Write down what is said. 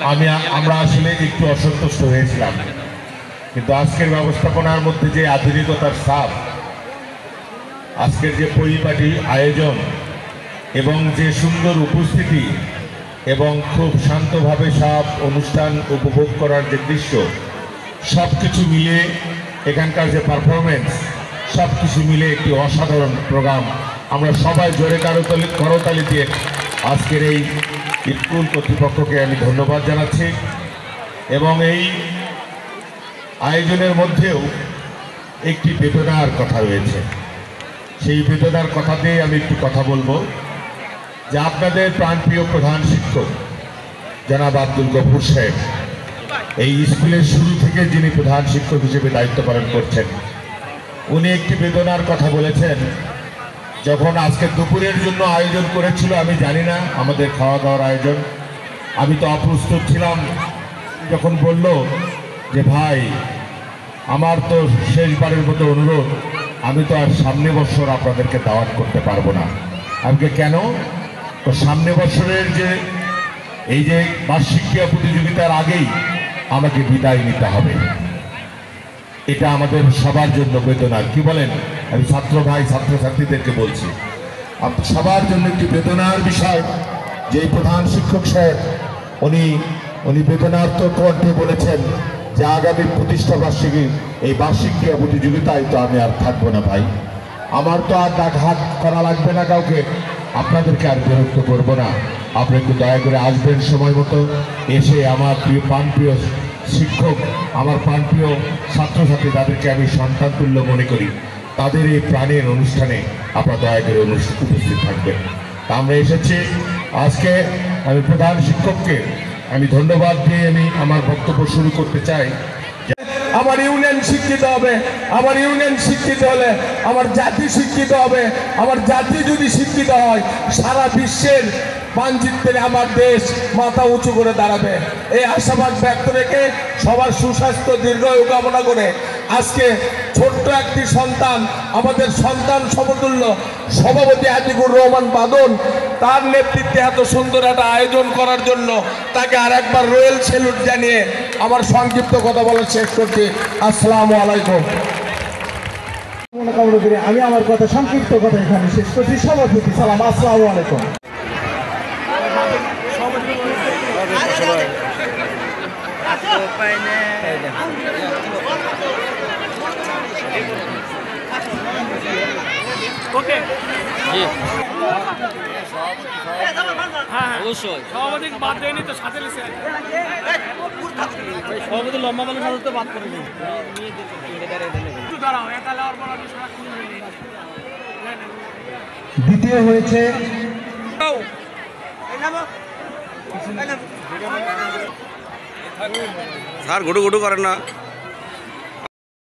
আমরা আসলে একটু অসন্তুষ্ট হয়েছিলাম, কিন্তু আজকের ব্যবস্থাপনার মধ্যে যে আধুনিকতার ছাপ, আজকের যে পরিপাটি আয়োজন এবং যে সুন্দর উপস্থিতি এবং খুব শান্তভাবে সব অনুষ্ঠান উপভোগ করার যে দৃশ্য, সব কিছু মিলে এখানকার যে পারফরমেন্স, সব কিছু মিলে একটি অসাধারণ প্রোগ্রাম। আমরা সবাই জোরে করতালি দিয়ে আজকের এই স্কুল কর্তৃপক্ষকে আমি ধন্যবাদ জানাচ্ছি। এবং এই আয়োজনের মধ্যেও একটি বেদনার কথা রয়েছে, সেই বেদনার কথাতে আমি একটু কথা বলবো। যে আপনাদের প্রাণপ্রিয় প্রধান শিক্ষক জনাব আব্দুল গফুর সাহেব, এই স্কুলের শুরু থেকে যিনি প্রধান শিক্ষক হিসেবে দায়িত্ব পালন করছেন, উনি একটি বেদনার কথা বলেছেন। যখন আজকে দুপুরের জন্য আয়োজন করেছিল, আমি জানি না আমাদের খাওয়া দাওয়ার আয়োজন, আমি তো অপ্রস্তুত ছিলাম। যখন বলল যে ভাই আমার তো শেষবারের মতো অনুরোধ, আমি তো আর সামনে বছর আপনাদেরকে দাওয়াত করতে পারবো না। আমাকে কেন? তো সামনে বছরের যে এই যে বার্ষিক ক্রীড়া প্রতিযোগিতার আগেই আমাকে বিদায় নিতে হবে। এটা আমাদের সবার জন্য বেদনার। কি বলেন? আমি ছাত্র ভাই ছাত্রছাত্রীদেরকে বলছি, সবার জন্য একটি বেদনার বিষয় যে প্রধান শিক্ষক সাহেব উনি বেদনার্থ কণ্ঠে বলেছেন যে আগামী প্রতিষ্ঠা বার্ষিকী এই বার্ষিক ক্রীড়া প্রতিযোগিতায় তো আমি আর থাকবো না ভাই, আমার তো আর ডাকহাত করা লাগবে না কাউকে, আপনাদেরকে আর বিরক্ত করবো না, আপনি একটু দয়া করে আসবেন সময় মতো, এসে আমার প্রাণপ্রিয় শিক্ষক, আমার প্রাণপ্রিয় ছাত্রছাত্রী, তাদেরকে আমি সন্তান তুল্য মনে করি, তাদের এই প্রাণের অনুষ্ঠানে আপনারা দয়া করে উপস্থিত থাকবেন। তা আমরা এসেছি আজকে। আমি প্রধান শিক্ষককে আমি ধন্যবাদ দিয়ে আমি আমার বক্তব্য শুরু করতে চাই। আমার ইউনিয়ন শিক্ষিত হবে, আমার ইউনিয়ন শিক্ষিত হলে আমার জাতি শিক্ষিত হবে, আমার জাতি যদি শিক্ষিত হয় সারা বিশ্বের মানচিত্রে আমার দেশ মাথা উঁচু করে দাঁড়াবে। এই আশাবাদ ব্যক্ত রেখে সবার সুস্বাস্থ্য দীর্ঘায়ু কামনা করে আজকে ছোট্ট একটি সন্তান, আমাদের সন্তান সমতুল্য সভাপতি আতিকুর রহমান বাদল, তার নেতৃত্বে এত সুন্দর একটা আয়োজন করার জন্য তাকে আর একবার রয়্যাল স্যালুট জানিয়ে আমার সংক্ষিপ্ত কথা বলা শেষ করছি। আসসালামু আলাইকুম। আমি আমার কথা সংক্ষিপ্ত কথা এখানে শেষ করছি। সভাপতি সালাম, আসসালামু আলাইকুম। ওকে জি হ্যাঁ অবশ্যই সভাপতি বাদ দেয়নি তো, সাথে লিখে সভাপতি লম্বা মানুষ সাথে বাদ করে দিন। দ্বিতীয় হয়েছে স্যার ঘুটু ঘুটু করেন না।